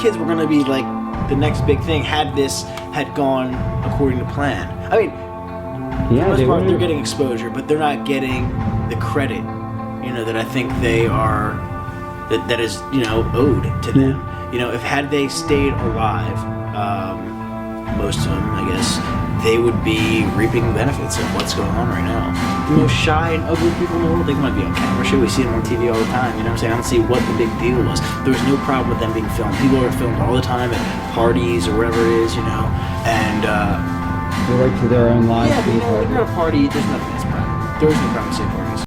kids were going to be like the next big thing had this had gone according to plan. I mean, for the most part, they're getting exposure, but they're not getting the credit, that I think they are, that is, owed to them. If had they stayed alive, most of them, I guess, they would be reaping the benefits of what's going on right now. The most shy and ugly people in the world, they want to be on camera. Sure, we see them on TV all the time, you know what I'm saying? I don't see what the big deal was. There was no problem with them being filmed. People are filmed all the time at parties or wherever it is, and they right to their own lives. Yeah, but you're at a party, there's nothing that's private. There is no privacy at parties.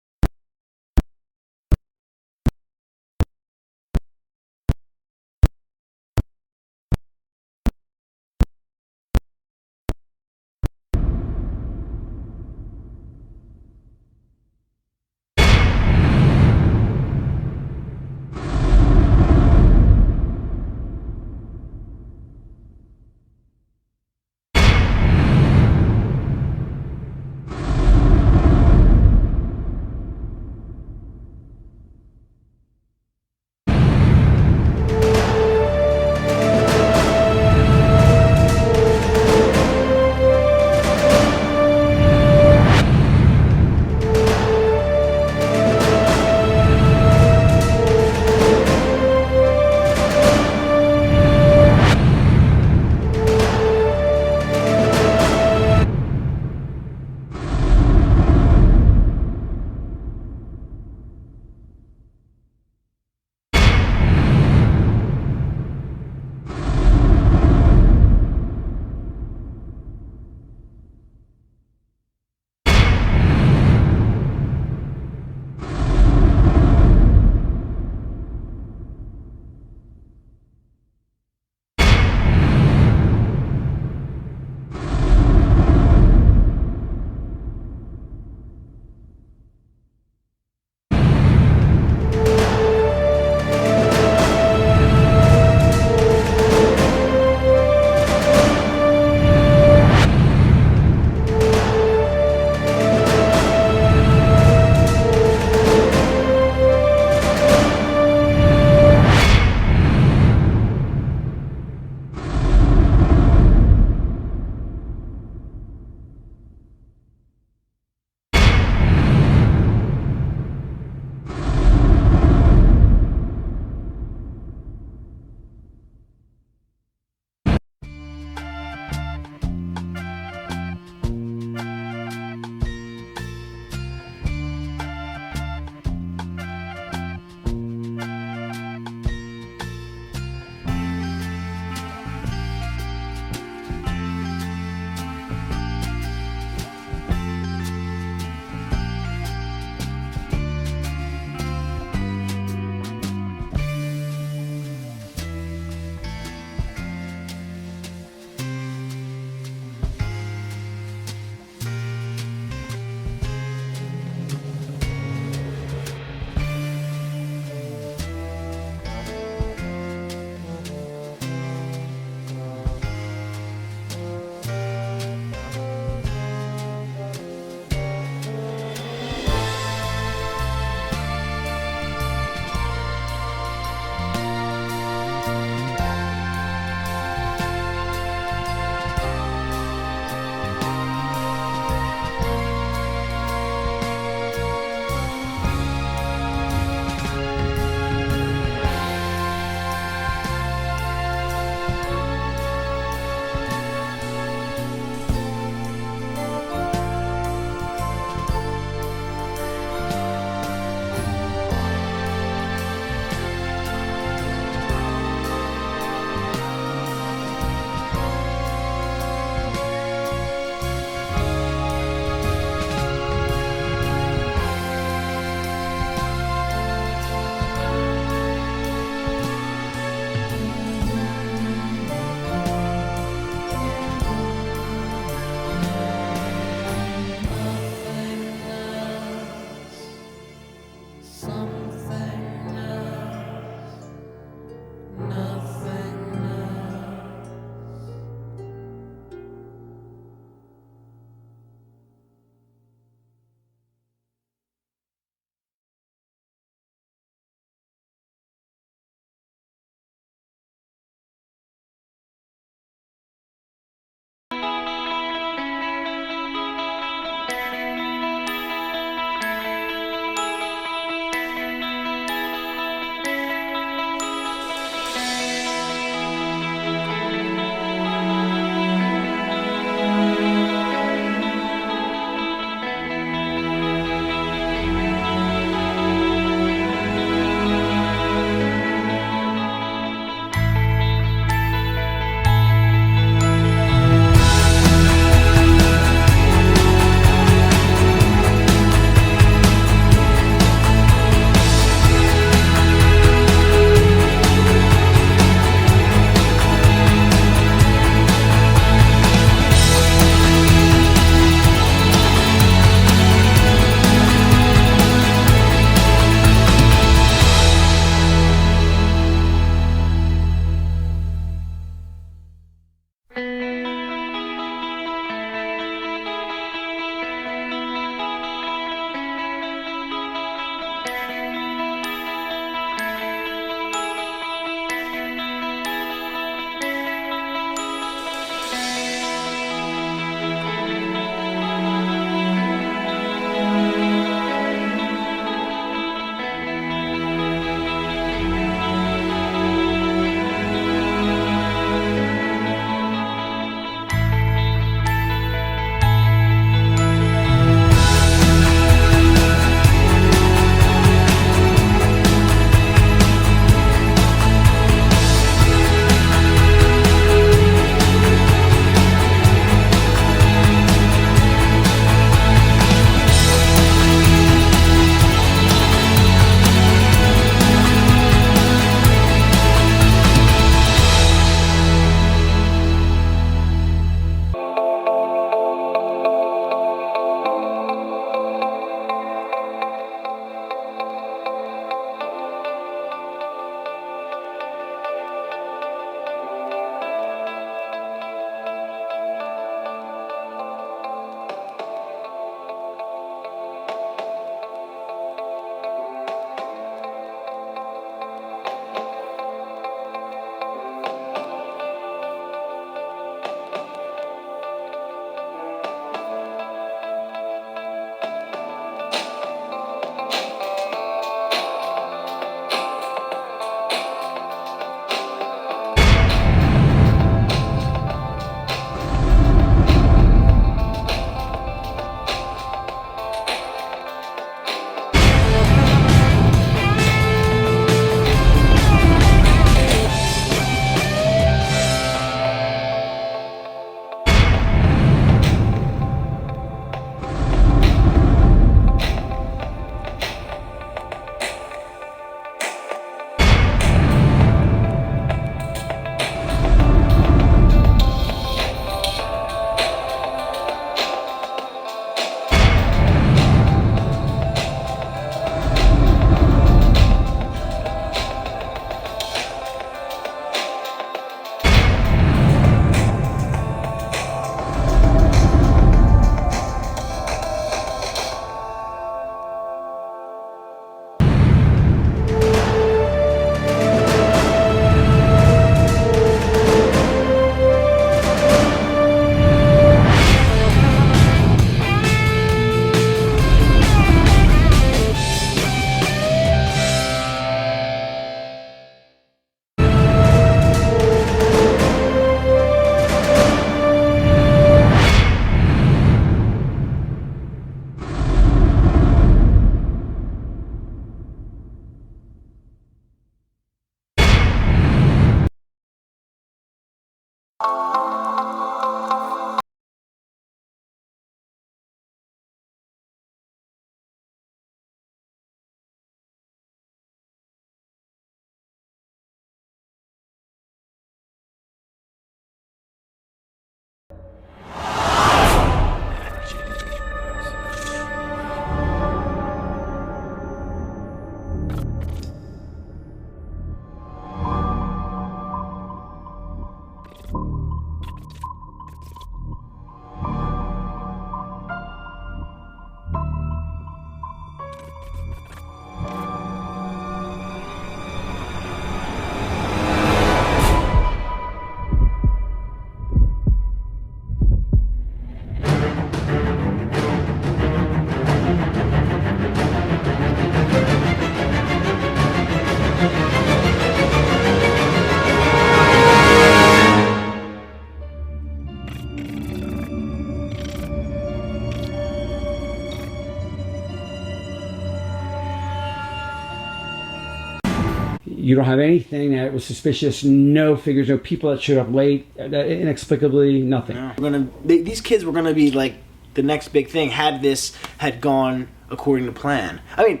You don't have anything that was suspicious. No figures, no people that showed up late, inexplicably, nothing. No. These kids were gonna be like the next big thing had this had gone according to plan. I mean,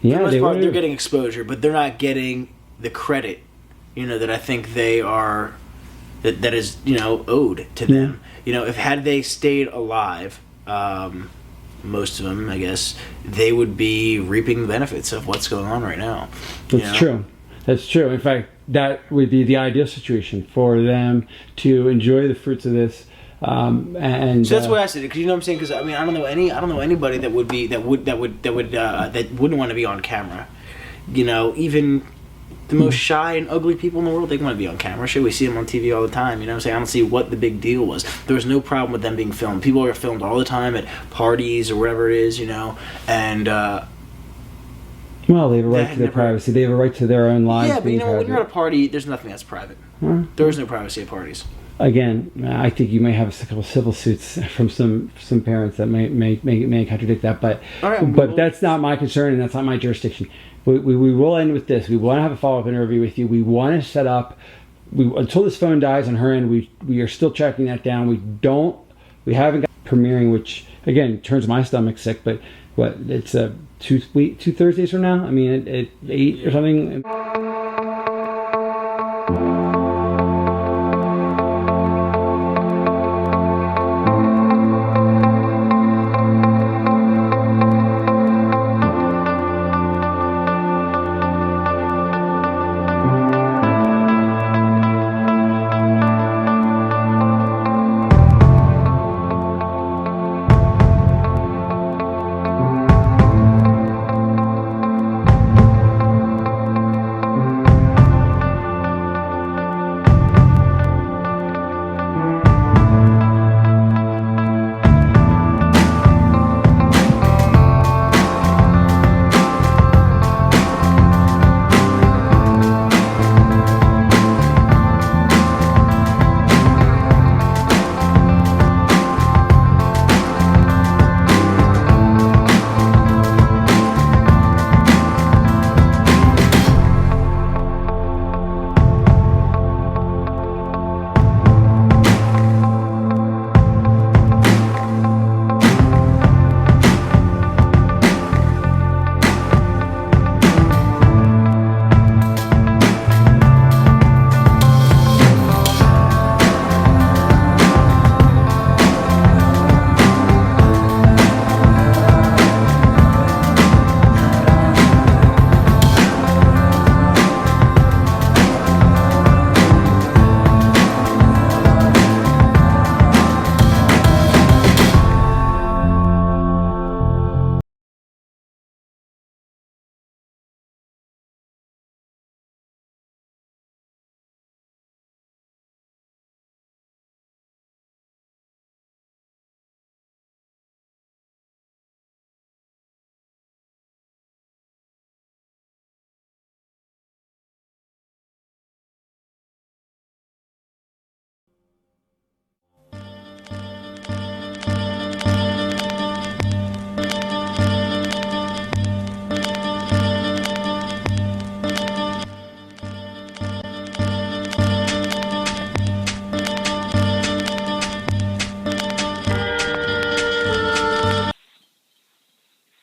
for the most part, they're getting exposure, but they're not getting the credit, that I think they are, that is, owed to them. If had they stayed alive, most of them, I guess, they would be reaping the benefits of what's going on right now. That's true. That's true. In fact, that would be the ideal situation for them to enjoy the fruits of this. And so that's what I said. Because you know what I'm saying? Because I mean, I don't know anybody that wouldn't want to be on camera. Even the most shy and ugly people in the world, they want to be on camera. Sure, we see them on TV all the time. You know what I'm saying? I don't see what the big deal was. There was no problem with them being filmed. People are filmed all the time at parties or wherever it is, and well, they have a right to their privacy. They have a right to their own lives. Yeah, but when you're at a party, there's nothing that's private. There is no privacy at parties. Again, I think you may have a couple of civil suits from some parents that may contradict that, but that's not my concern and that's not my jurisdiction. We will end with this. We want to have a follow-up interview with you. We want to set up. Until this phone dies on her end, we are still tracking that down. We haven't got premiering, which again turns my stomach sick. But it's 2 Thursdays from now. I mean, at 8 or something.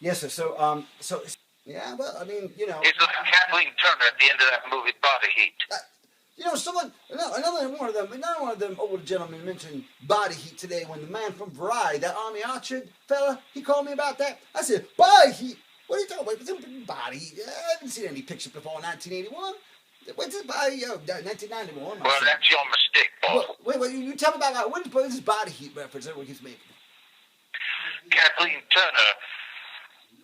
Yes, sir. So yeah. Well, I mean, It's like Kathleen Turner at the end of that movie, Body Heat. Another one of them older gentlemen mentioned Body Heat today when the man from Variety, that Army Archer fella, he called me about that. I said, Body Heat? What are you talking about? Body Heat? I haven't seen any picture before 1981. What's this Body? 1991. Well, that's your mistake, Paul. Wait, you tell me about what is this Body Heat reference that he's making? Kathleen Turner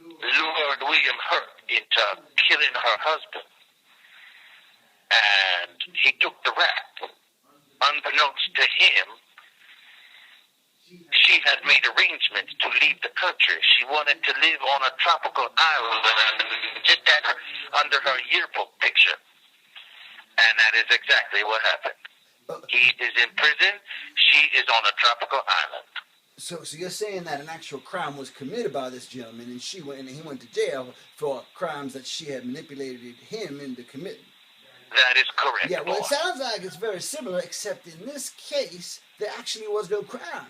lured William Hurt into killing her husband. And he took the rap. Unbeknownst to him, she had made arrangements to leave the country. She wanted to live on a tropical island, just under her yearbook picture. And that is exactly what happened. He is in prison. She is on a tropical island. So you're saying that an actual crime was committed by this gentleman, and he went to jail for crimes that she had manipulated him into committing. That is correct. Yeah, well, boss. it sounds like it's very similar, except in this case, there actually was no crime.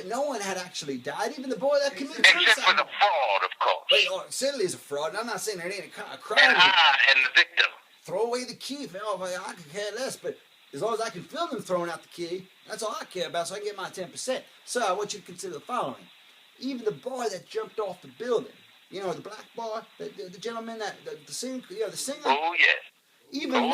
No one had actually died, even the boy that committed suicide. Except for the fraud, of course. Well, it certainly is a fraud, and I'm not saying there ain't a crime. And the victim. Throw away the key. I could care less, but as long as I can film them throwing out the key, that's all I care about, so I can get my 10%. So I want you to consider the following. Even the boy that jumped off the building, the black boy, the gentleman, the singer, the singer. Oh, yes. Even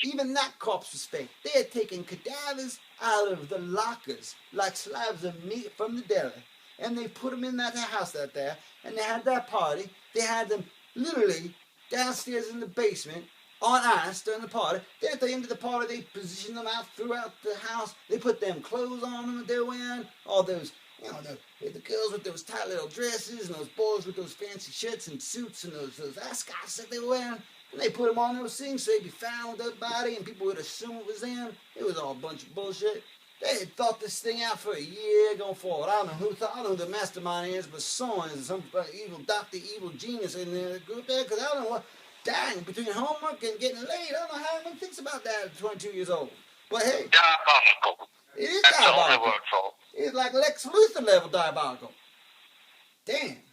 Even that corpse was fake. They had taken cadavers out of the lockers like slabs of meat from the deli, and they put them in that house out there, and they had that party. They had them literally downstairs in the basement on ice during the party. Then at the end of the party, they positioned them out throughout the house. They put them clothes on them that they're wearing, all those, the girls with those tight little dresses, and those boys with those fancy shirts and suits and those ascots that they were wearing. And they put them on those things so they'd be found with their body and people would assume it was them. It was all a bunch of bullshit. They had thought this thing out for a year going forward. I don't know who the mastermind is, but someone is some evil doctor, evil genius in the group there, because I don't know what, dang, between homework and getting laid, I don't know how anyone thinks about that at 22 years old. But hey. Diabolical. It is That's diabolical. the only word for it. It's like Lex Luthor level diabolical. Damn.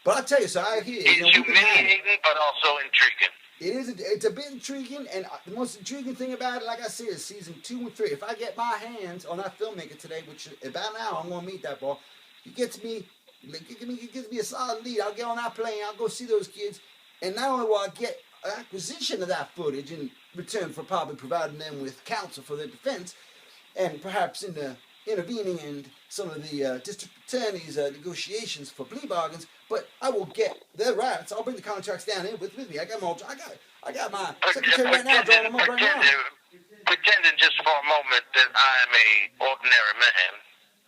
But I tell you, so I hear It's humiliating, but also intriguing. It's a bit intriguing, and the most intriguing thing about it, like I said, is season 2 and 3. If I get my hands on that filmmaker today, which about now I'm going to meet that boy, he gives me a solid lead. I'll get on that plane, I'll go see those kids, and not only will I get an acquisition of that footage in return for probably providing them with counsel for their defense, and perhaps in the intervening in some of the district attorney's negotiations for plea bargains, but I will get their rights. I'll bring the contracts down here with me. I got my secretary right now drawing them up right now. Pretending just for a moment that I'm a ordinary man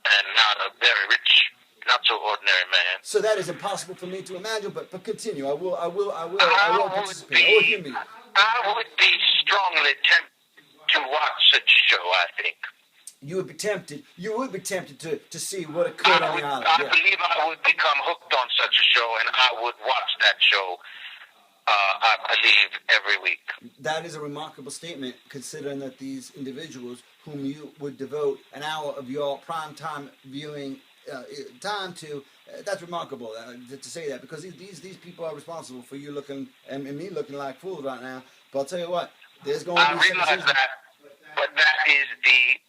and not a very rich, not so ordinary man. So that is impossible for me to imagine, but continue. I will participate. I would be strongly tempted to watch such a show, I think. You would be tempted to see what occurred on the island. I believe I would become hooked on such a show, and I would watch that show, I believe, every week. That is a remarkable statement, considering that these individuals whom you would devote an hour of your prime time viewing time to, that's remarkable to say that, because these people are responsible for you looking, and me looking like fools right now. But I'll tell you what, there's going to be some I realize that, but that is the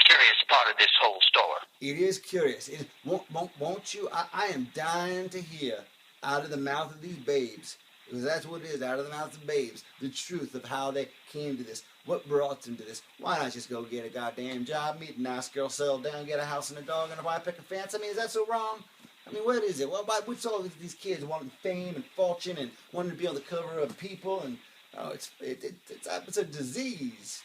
curious part of this whole story. It is curious. Won't you? I am dying to hear out of the mouth of these babes, because that's what it is, out of the mouth of babes, the truth of how they came to this. What brought them to this? Why not just go get a goddamn job, meet a nice girl, settle down, get a house and a dog and a white picket fence? I mean, is that so wrong? I mean, what is it? What's all these kids wanting fame and fortune and wanting to be on the cover of People? And it's a disease.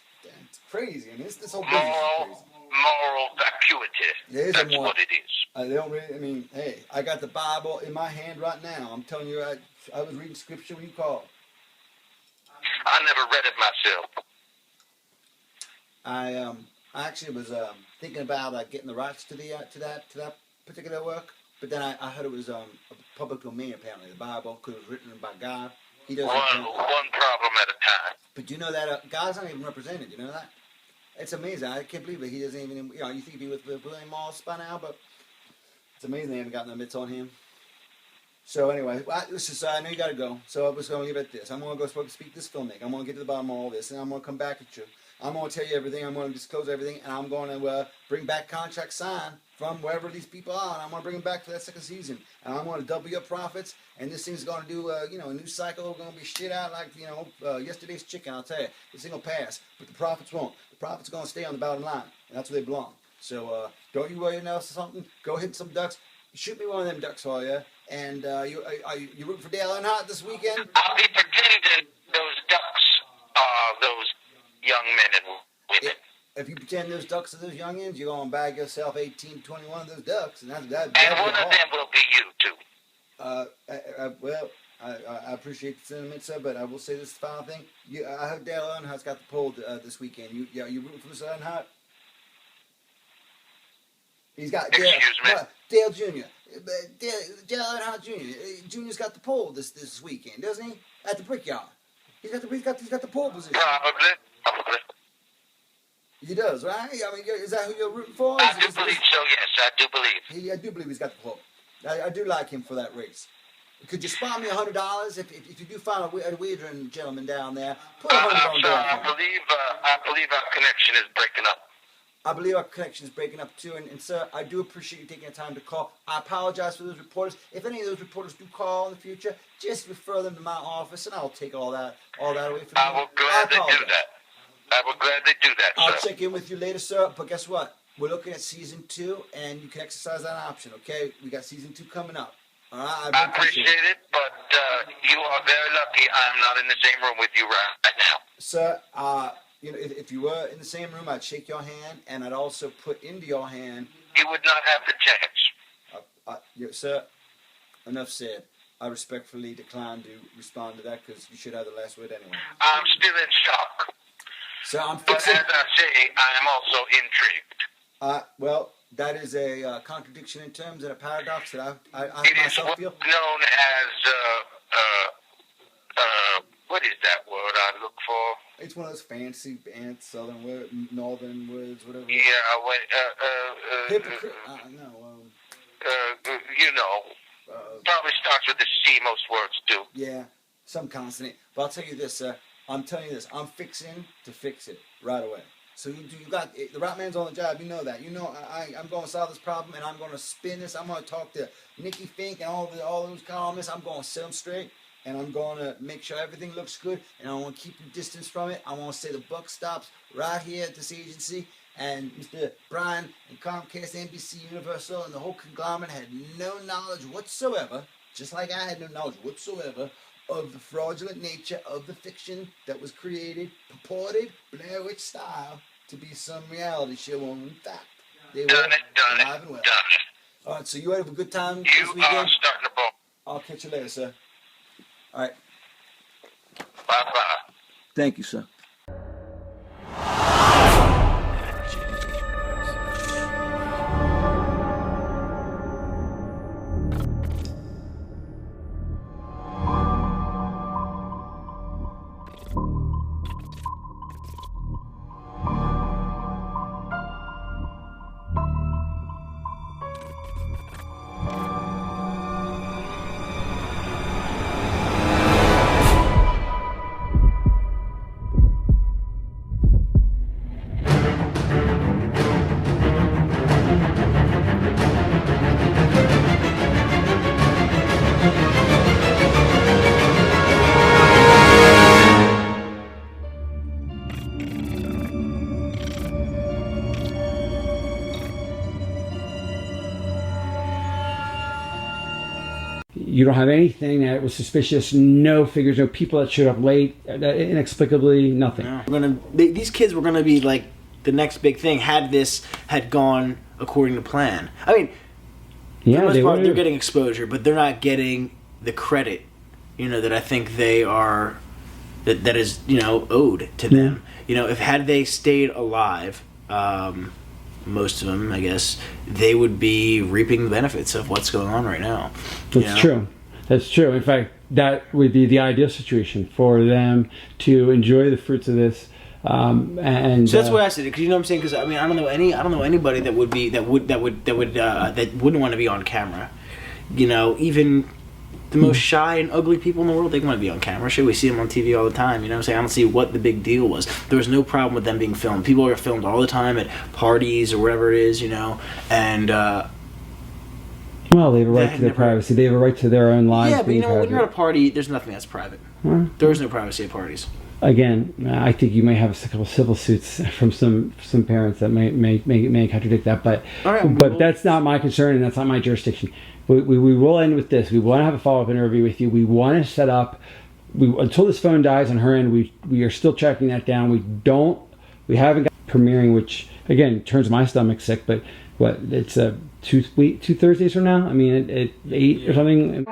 It's crazy. I mean, this whole business is crazy. Moral vacuity. That's what it is. They don't really. I mean, hey, I got the Bible in my hand right now. I'm telling you, I was reading scripture when you called. I never read it myself. I actually was thinking about getting the rights to that particular work, but then I heard it was a public domain apparently. The Bible, because it was written by God. He doesn't. One problem at a time. But you know that God's not even represented. You know that? It's amazing. I can't believe it. He doesn't even. You think he'd be with William Moss by now, but it's amazing they haven't gotten the mitts on him. So anyway, I know you got to go. So I was going to leave it at this. I'm going to go speak to this filmmaker. I'm going to get to the bottom of all this, and I'm going to come back at you. I'm going to tell you everything. I'm going to disclose everything, and I'm going to bring back contracts signed from wherever these people are, and I'm going to bring them back for that second season. And I'm going to double your profits, and this thing's going to do, a new cycle. We're going to be shit out like, yesterday's chicken, I'll tell you. This thing will pass, but the profits won't. The profits are going to stay on the bottom line, and that's where they belong. So don't you worry enough or something. Go hit some ducks. Shoot me one of them ducks for you. And you rooting for Dale Earnhardt this weekend? I'll be pretending those ducks are those young men and women. If you pretend those ducks are those youngins, you're going to bag yourself 18 to 21 of those ducks. And one of them will be you, too. I appreciate the sentiment, sir, but I will say this final thing. I heard Dale Earnhardt's got the poll this weekend. You rooting for Mr. Earnhardt? He's got Excuse me? Dale Jr. Dale Earnhardt Jr. Jr.'s got the pole this weekend, doesn't he? At the Brickyard. He's got the pole position. Probably. He does, right? I mean, is that who you're rooting for? I do believe so, yes. I do believe. I do believe he's got the pole. I do like him for that race. Could you spot me $100 if you do find a wagering gentleman down there? Put $100 on Dale. I believe our connection is breaking up. I believe our connection is breaking up too, and sir, I do appreciate you taking the time to call. I apologize for those reporters. If any of those reporters do call in the future, just refer them to my office, and I'll take all that away from you. I will gladly do that. I will gladly do that, sir. I'll check in with you later, sir. But guess what? We're looking at season 2, and you can exercise that option. Okay, we got season 2 coming up. All right, I appreciate it, but you are very lucky I'm not in the same room with you right now. Sir, if you were in the same room, I'd shake your hand, and I'd also put into your hand. You would not have the chance. Sir, enough said. I respectfully decline to respond to that because you should have the last word anyway. I'm still in shock. So I'm But fixing. as I say, I am also intrigued. Well, that is a contradiction in terms and a paradox that I It is myself what's feel. known as, what is that word I look for? It's one of those fancy southern words, northern words, whatever. Yeah, Hypocrite. No. you know, probably starts with a C, most words do. Yeah, some consonant. But I'll tell you this, sir. I'm telling you this. I'm fixing to fix it right away. So you got the right man's on the job. You know that. You know I'm going to solve this problem, and I'm going to spin this. I'm going to talk to Nikki Fink and all those columnists. I'm going to set them straight, and I'm going to make sure everything looks good. And I want to keep you distance from it. I want to say the buck stops right here at this agency. And Mr. Brian and Comcast, NBC, Universal, and the whole conglomerate had no knowledge whatsoever, just like I had no knowledge whatsoever, of the fraudulent nature of the fiction that was created, purported, Blair Witch style, to be some reality show when in fact they were Done alive and well. it. All right, so you have a good time You this are weekend? starting to ball. I'll catch you later, sir. All right. Bye-bye. Thank you, sir. You don't have anything that was suspicious, no figures, no people that showed up late, inexplicably, nothing. No. These kids were gonna be like the next big thing had this had gone according to plan. I mean, for the most part, they're getting exposure, but they're not getting the credit, that I think they are, that is, owed to them. If had they stayed alive, most of them, I guess, they would be reaping the benefits of what's going on right now. That's true. That's true. In fact, that would be the ideal situation for them to enjoy the fruits of this. And so that's why I said it, because you know what I'm saying. Because I don't know anybody that wouldn't want to be on camera. Even the most shy and ugly people in the world, they want to be on camera. Sure, we see them on TV all the time. You know what I'm saying? I don't see what the big deal was. There was no problem with them being filmed. People are filmed all the time at parties or wherever it is, and well, they have a right to their privacy. They have a right to their own lives. Yeah, but when you're at a party, there's nothing that's private. There is no privacy at parties. Again, I think you may have a couple civil suits from some parents that may contradict that, but that's not my concern and that's not my jurisdiction. We will end with this. We want to have a follow-up interview with you. We want to set up. Until this phone dies on her end, we are still tracking that down. We haven't got premiering, which again turns my stomach sick. But it's two Thursdays from now. I mean, at 8 or something.